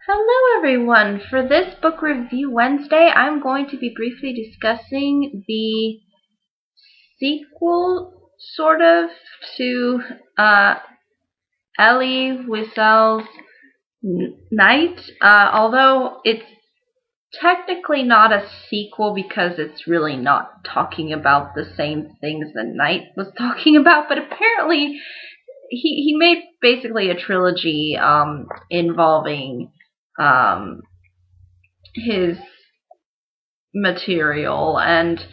Hello everyone! For this Book Review Wednesday, I'm going to be briefly discussing the sequel, sort of, to Elite Wiesel's Night, although it's technically not a sequel because it's really not talking about the same things the Knight was talking about, but apparently he made basically a trilogy involving his material, and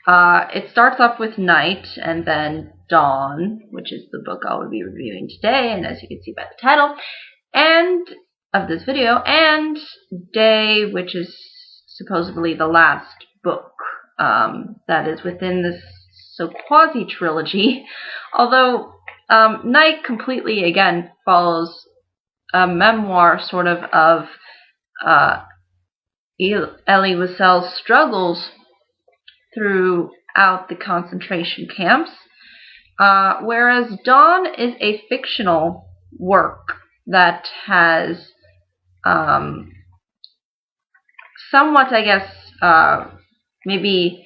it starts off with Night and then Dawn, which is the book I'll be reviewing today, and as you can see by the title and of this video, and Day, which is supposedly the last book that is within this quasi trilogy, although Night completely again follows a memoir sort of Elite Wiesel's struggles throughout the concentration camps, whereas Dawn is a fictional work that has somewhat, I guess, maybe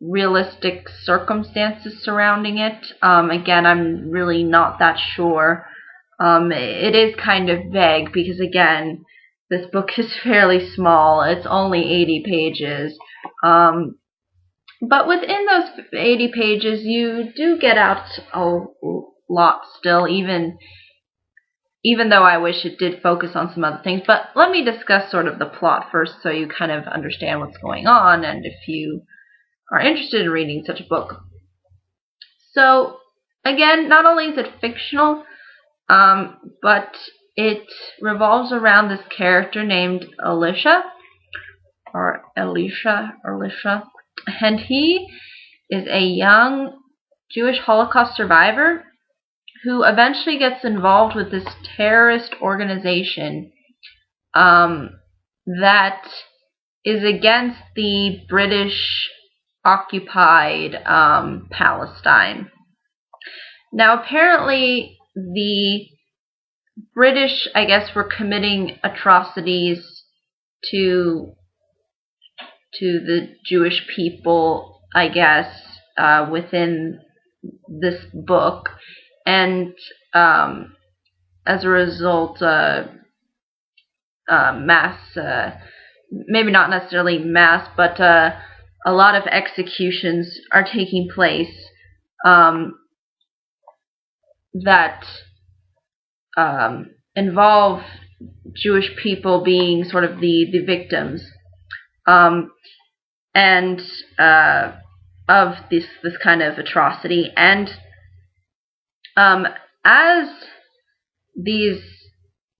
realistic circumstances surrounding it. Again, I'm really not that sure. It is kind of vague because, again, this book is fairly small. It's only 80 pages. But within those 80 pages, you do get out a lot still, even though I wish it did focus on some other things. But let me discuss sort of the plot first so you kind of understand what's going on and if you are interested in reading such a book. So, again, not only is it fictional, but it revolves around this character named Elisha, and he is a young Jewish Holocaust survivor who eventually gets involved with this terrorist organization that is against the British-occupied Palestine. Now, apparently, the British, I guess, were committing atrocities to the Jewish people, I guess, within this book, and as a result, mass, maybe not necessarily mass, but a lot of executions are taking place that involve Jewish people being sort of the victims, and of this kind of atrocity. And as these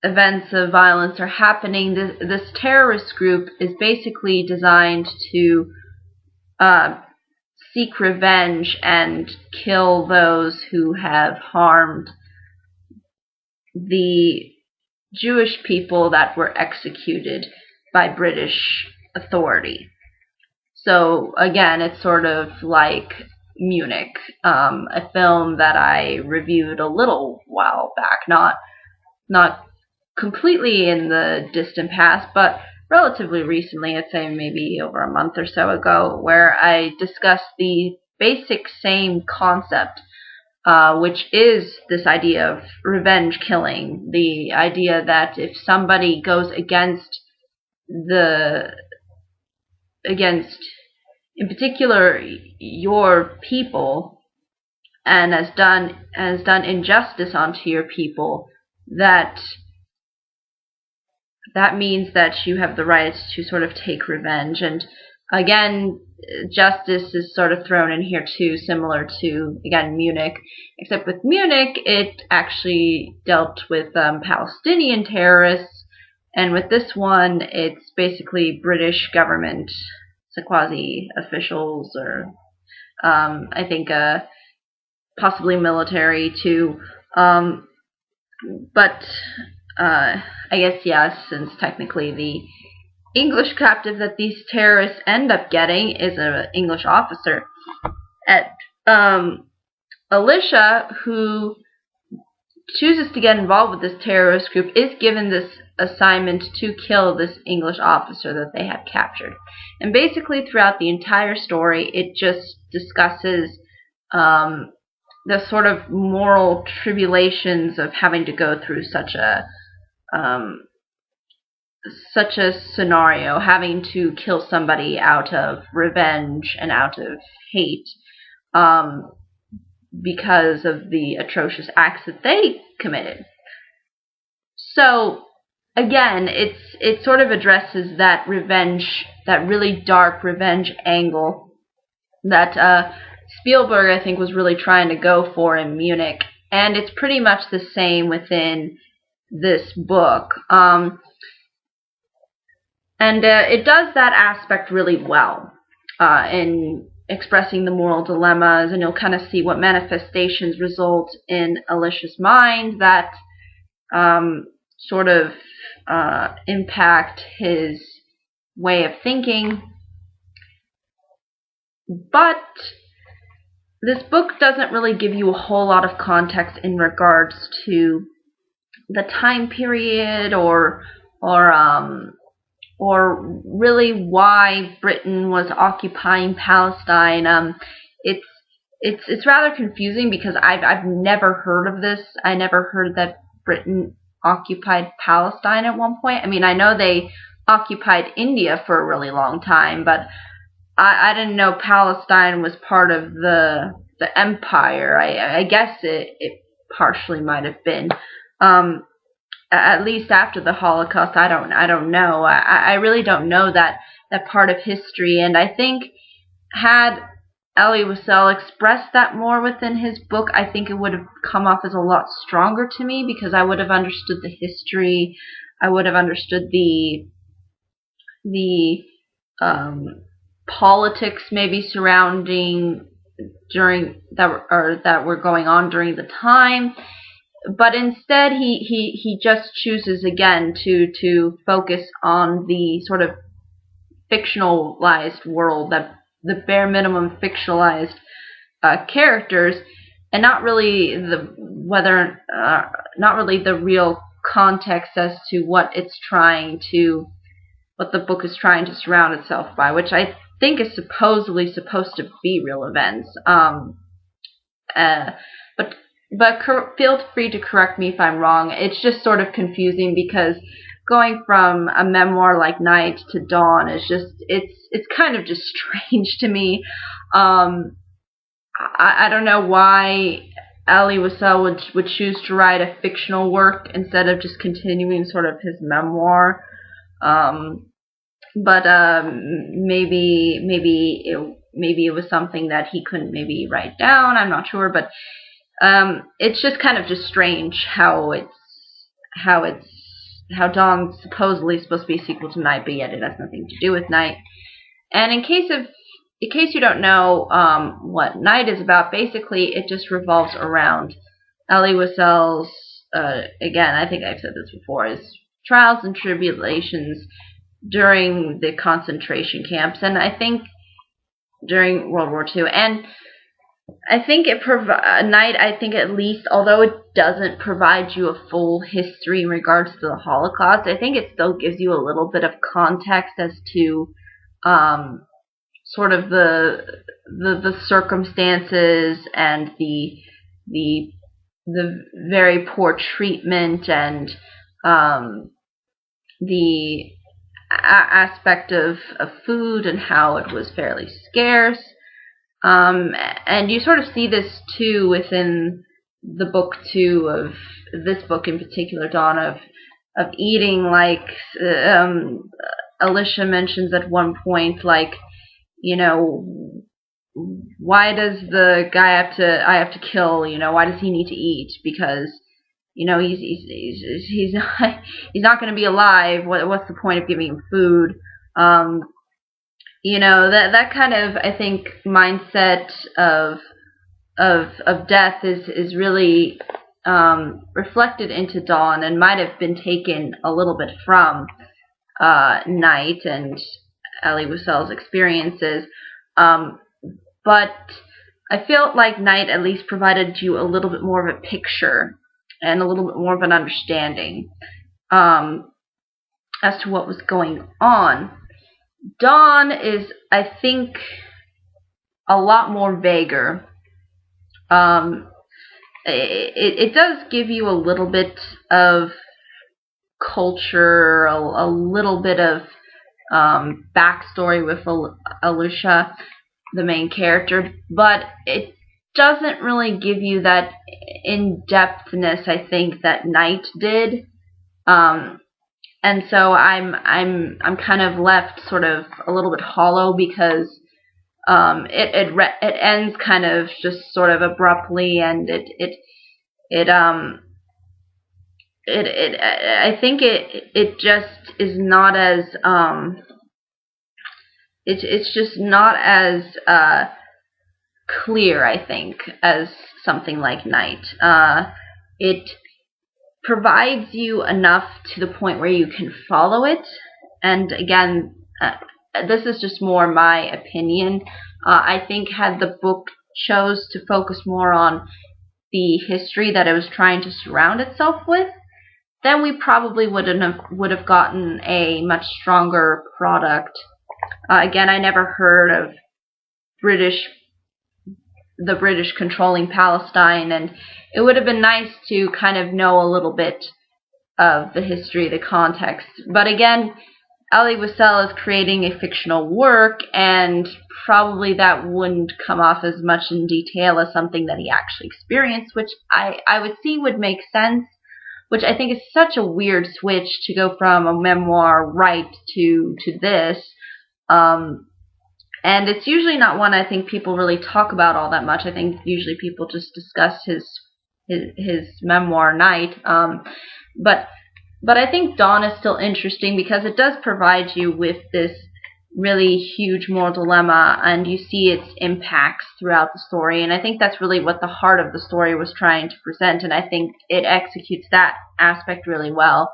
events of violence are happening, this terrorist group is basically designed to seek revenge and kill those who have harmed the Jewish people that were executed by British authority. So again, it's sort of like Munich, a film that I reviewed a little while back, not completely in the distant past, but relatively recently, I'd say maybe over a month or so ago, where I discussed the basic same concept, which is this idea of revenge killing, the idea that if somebody goes against, in particular, your people, and has done injustice onto your people, that means that you have the right to sort of take revenge. And again, justice is sort of thrown in here too, similar to, again, Munich, except with Munich, it actually dealt with Palestinian terrorists, and with this one, it's basically British government, quasi officials, or I think possibly military too. But I guess, yes, since technically the English captive that these terrorists end up getting is an English officer. At Elisha, who chooses to get involved with this terrorist group is given this assignment to kill this English officer that they had captured. And basically throughout the entire story, it just discusses the sort of moral tribulations of having to go through such a scenario, having to kill somebody out of revenge and out of hate, because of the atrocious acts that they committed. So again, it sort of addresses that revenge, that really dark revenge angle that Spielberg, I think, was really trying to go for in Munich, and it's pretty much the same within this book. And it does that aspect really well in expressing the moral dilemmas, and you'll kind of see what manifestations result in Alicia's mind that sort of impact his way of thinking. But this book doesn't really give you a whole lot of context in regards to the time period or really why Britain was occupying Palestine. It's rather confusing because I've never heard of this. I never heard that Britain occupied Palestine at one point. I mean, I know they occupied India for a really long time, but I didn't know Palestine was part of the empire. I guess it partially might have been. At least after the Holocaust, I don't know. I really don't know that part of history, and I think had Elie Wiesel expressed that more within his book, I think it would have come off as a lot stronger to me, because I would have understood the history, I would have understood the politics maybe surrounding that were going on during the time. But instead, he just chooses again to focus on the sort of fictionalized world, that the bare minimum fictionalized characters, and not really the real context as to what the book is trying to surround itself by, which I think is supposedly supposed to be real events. But feel free to correct me if I'm wrong. It's just sort of confusing because going from a memoir like Night to Dawn is just, it's kind of just strange to me. I don't know why Elie Wiesel would choose to write a fictional work instead of just continuing sort of his memoir. But maybe it was something that he couldn't maybe write down. I'm not sure, but it's just kind of just strange how Dawn's supposedly supposed to be a sequel to Night, but yet it has nothing to do with Night. And in case you don't know what Night is about, basically it just revolves around Elie Wiesel's, again, I think I've said this before, his trials and tribulations during the concentration camps, and I think during World War II. And I think Night, I think at least, although it doesn't provide you a full history in regards to the Holocaust, I think it still gives you a little bit of context as to sort of the circumstances and the very poor treatment and the aspect of food and how it was fairly scarce. And you sort of see this too within the book too, of this book in particular, Dawn, of eating, like Alicia mentions at one point, like, you know, why does the guy I have to kill, you know, why does he need to eat? Because, you know, he's not going to be alive. What's the point of giving him food? You know, that kind of, I think, mindset of death is really reflected into Dawn, and might have been taken a little bit from Night and Elie Wiesel's experiences. But I felt like Night at least provided you a little bit more of a picture and a little bit more of an understanding as to what was going on. Dawn is, I think, a lot more vaguer. It does give you a little bit of culture, a little bit of backstory with Alusha, the main character, but it doesn't really give you that in-depthness, I think, that Night did. And so I'm kind of left sort of a little bit hollow because it ends kind of just sort of abruptly, and I think it just is not as it's just not as clear, I think, as something like Night. It provides you enough to the point where you can follow it, and again, this is just more my opinion. I think had the book chose to focus more on the history that it was trying to surround itself with, then we probably would have gotten a much stronger product. Again, I never heard of the British controlling Palestine, and it would have been nice to kind of know a little bit of the history, the context. But again, Elite Wiesel is creating a fictional work, and probably that wouldn't come off as much in detail as something that he actually experienced, which I would see would make sense, which I think is such a weird switch to go from a memoir right to this. And it's usually not one I think people really talk about all that much. I think usually people just discuss his memoir, Night. But I think Dawn is still interesting because it does provide you with this really huge moral dilemma, and you see its impacts throughout the story. And I think that's really what the heart of the story was trying to present, and I think it executes that aspect really well.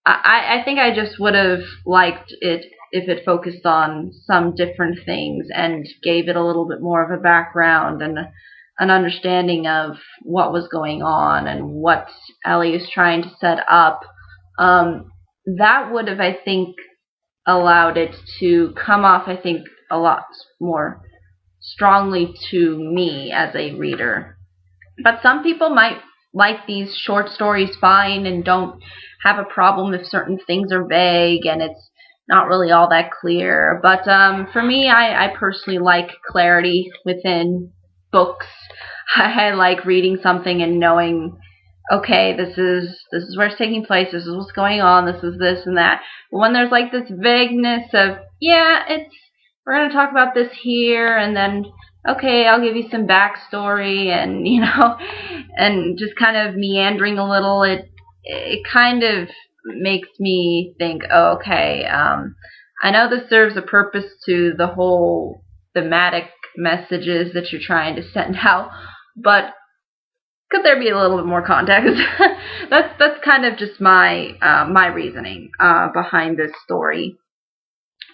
I think I just would have liked it if it focused on some different things and gave it a little bit more of a background and an understanding of what was going on and what Ellie is trying to set up. That would have, I think, allowed it to come off, I think, a lot more strongly to me as a reader. But some people might like these short stories fine and don't have a problem if certain things are vague and it's not really all that clear. But for me, I personally like clarity within books. I like reading something and knowing, okay, this is where it's taking place, this is what's going on, this is this and that. But when there's like this vagueness of, yeah, we're going to talk about this here, and then, okay, I'll give you some backstory, and, you know, and just kind of meandering a little, it kind of makes me think, oh, okay, I know this serves a purpose to the whole thematic messages that you're trying to send out, but could there be a little bit more context? that's kind of just my my reasoning behind this story.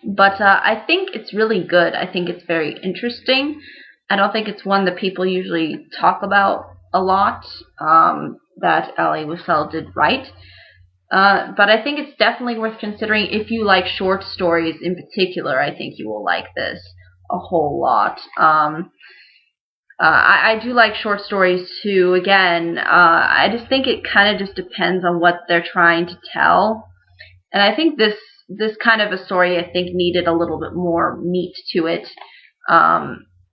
But I think it's really good. I think it's very interesting. I don't think it's one that people usually talk about a lot, that Ellie Wiesel did right. But I think it's definitely worth considering if you like short stories in particular. I think you will like this a whole lot. I do like short stories too. Again, I just think it kind of just depends on what they're trying to tell. And I think this kind of a story, I think, needed a little bit more meat to it,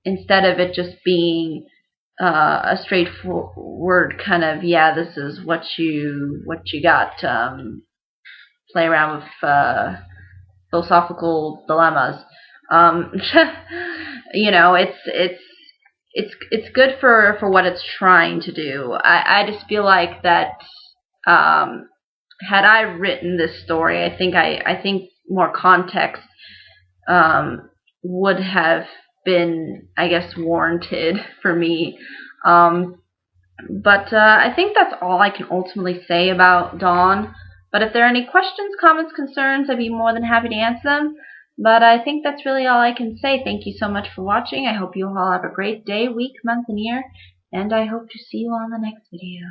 instead of it just being a straightforward kind of, yeah, this is what you got. Play around with philosophical dilemmas. You know, it's good for what it's trying to do. I just feel like that had I written this story, I think more context would have been, I guess, warranted for me. But I think that's all I can ultimately say about Dawn. But if there are any questions, comments, concerns, I'd be more than happy to answer them. But I think that's really all I can say. Thank you so much for watching. I hope you all have a great day, week, month, and year. And I hope to see you on the next video.